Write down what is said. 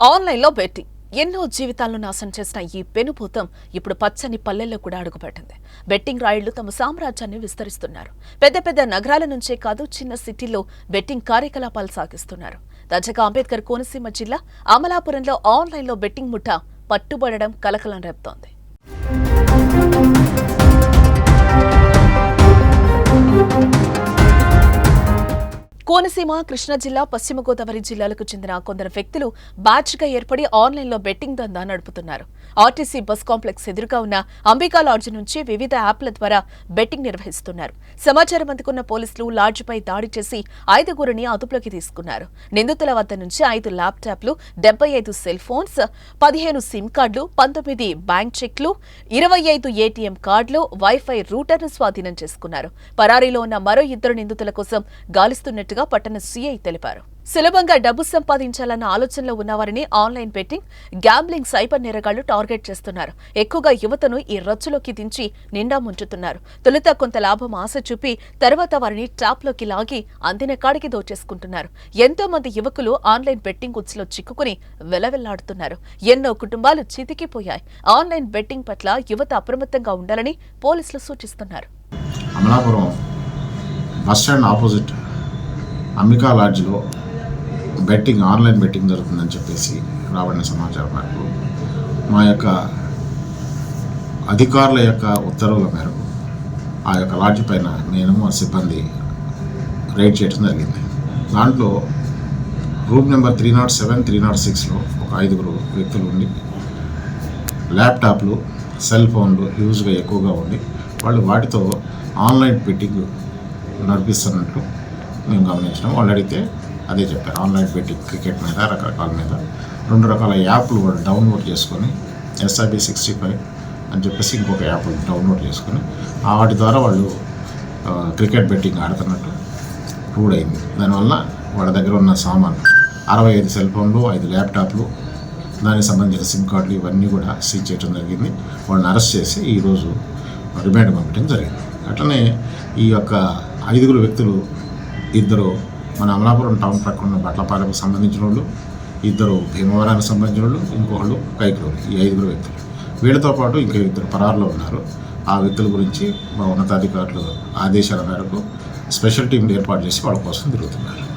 ఆన్లైన్లో బెట్టింగ్ ఎన్నో జీవితాలను నాశనం చేసిన ఈ పెనుభూతం ఇప్పుడు పచ్చని పల్లెల్లో కూడా అడుగుపెట్టింది. బెట్టింగ్ రాయుళ్లు తమ సామ్రాజ్యాన్ని విస్తరిస్తున్నారు. పెద్ద పెద్ద నగరాల నుంచే కాదు, చిన్న సిటీల్లో బెట్టింగ్ కార్యకలాపాలు సాగిస్తున్నారు. తాజాగా అంబేద్కర్ కోనసీమ జిల్లా అమలాపురంలో ఆన్లైన్లో బెట్టింగ్ ముఠా పట్టుబడడం కలకలం రేపుతోంది. కోనసీమ, కృష్ణా జిల్లా, పశ్చిమ గోదావరి జిల్లాలకు చెందిన కొందరు వ్యక్తులు బ్యాచ్గా ఏర్పడి ఆన్లైన్లో బెట్టింగ్ దందా నడుపుతున్నారు. ఆర్టీసీ బస్ కాంప్లెక్స్ ఎదురుగా ఉన్న అంబికా లాడ్జ్ నుంచి వివిధ యాప్ల ద్వారా బెట్టింగ్ నిర్వహిస్తున్నారు. సమాచారం అందుకున్న పోలీసులు లాడ్జిపై దాడి చేసి 5గురిని అదుపులోకి తీసుకున్నారు. నిందితుల వద్ద నుంచి 5 ల్యాప్టాప్లు, 75 సెల్ ఫోన్స్, 15 సిమ్ కార్డులు, 19 బ్యాంక్ చెక్లు, 25 ఏటీఎం కార్డులు, వైఫై రూటర్ను స్వాధీనం చేసుకున్నారు. పరారీలో ఉన్న మరో 2 నిందితుల కోసం గాలిస్తున్నట్టుగా పట్టణ సీఐ తెలిపారు. సులభంగా డబ్బు సంపాదించాలన్న ఆలోచనలో ఉన్నవారిని ఆన్లైన్ బెట్టింగ్, గ్యాంబ్లింగ్ సైబర్ నేరగాళ్లు టార్గెట్ చేస్తున్నారు. ఎక్కువగా యువతను ఈ రచ్చులోకి దించి నిండా ముంచుతున్నారు. తొలుత కొంత లాభం ఆశ చూపి తర్వాత వారిని ట్రాప్లోకి లాగి అందిన కాడికి దోచేసుకుంటున్నారు. ఎంతో మంది యువకులు ఆన్లైన్ బెట్టింగ్ ఉచ్చులో చిక్కుకుని వెలవెల్లాడుతున్నారు. ఎన్నో కుటుంబాలు చితికిపోయాయి. ఆన్లైన్ బెట్టింగ్ పట్ల యువత అప్రమత్తంగా ఉండాలని పోలీసులు సూచిస్తున్నారు. అమలాపురం బస్టాండ్ ఆపోజిట్ అంబికా లాడ్జ్లో బెట్టింగ్, ఆన్లైన్ బెట్టింగ్ జరుగుతుందని చెప్పేసి రాబడిన సమాచారం మేరకు మా యొక్క అధికారుల యొక్క ఉత్తర్వుల మేరకు ఆ యొక్క లాడ్జ్ పైన నేను మా సిబ్బంది రైడ్ చేయడం జరిగింది. దాంట్లో రూమ్ నెంబర్ 307, 306లో ఒక 5 వ్యక్తులు ఉండి ల్యాప్టాప్లు, సెల్ ఫోన్లు యూజ్గా ఎక్కువగా ఉండి వాళ్ళు వాటితో ఆన్లైన్ బెట్టింగ్ నడిపిస్తున్నట్లు మేము గమనించినాం. వాళ్ళు అడిగితే అదే చెప్పారు. ఆన్లైన్ బెట్టింగ్, క్రికెట్ మీద, రకరకాల మీద 2 రకాల యాప్లు వాళ్ళు డౌన్లోడ్ చేసుకొని, SIB 65 అని చెప్పేసి ఇంకొక యాప్ డౌన్లోడ్ చేసుకొని వాటి ద్వారా వాళ్ళు క్రికెట్ బెట్టింగ్ ఆడుతున్నట్టు ప్రూవ్ అయింది. దానివల్ల వాళ్ళ దగ్గర ఉన్న సామాన్ 65 సెల్ ఫోన్లు, 5 ల్యాప్టాప్లు, దానికి సంబంధించిన సిమ్ కార్డులు ఇవన్నీ కూడా సీజ్ చేయడం జరిగింది. వాళ్ళని అరెస్ట్ చేసి ఈరోజు రిమాండ్ పంపించడం జరిగింది. అట్లనే ఈ యొక్క 5 వ్యక్తులు, 2 మన అమలాపురం టౌన్ ప్రక్కన ఉన్న బట్లపాలకు సంబంధించిన వాళ్ళు, 2 భీమవరానికి సంబంధించిన వాళ్ళు, ఇంకొకళ్ళు కైకులు. ఈ 5 వ్యక్తులు, వీళ్ళతో పాటు ఇంకా 2 పరారులో ఉన్నారు. ఆ వ్యక్తుల గురించి మా ఉన్నతాధికారులు ఆదేశాల మేరకు స్పెషల్ టీంలు ఏర్పాటు చేసి వాళ్ళ కోసం తిరుగుతున్నారు.